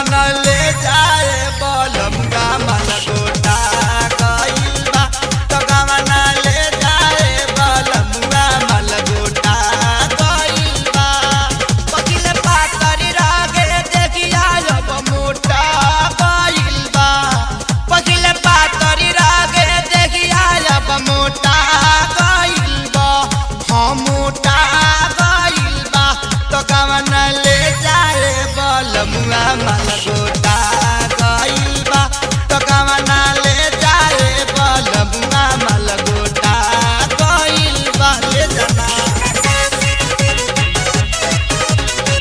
कवन ले जाए बलमुआ मन गोटा गइल बा तो कवन ले जाए बलमुआ मन गोटा गइल बा पकिले पाकरी रागे देखिया अब मोटा गइल बा पकिले पाकरी रागे देखिया अब मोटा गइल बा हम मोटा गइल बा तो कवन ले जाए बलमुआ मन गोटा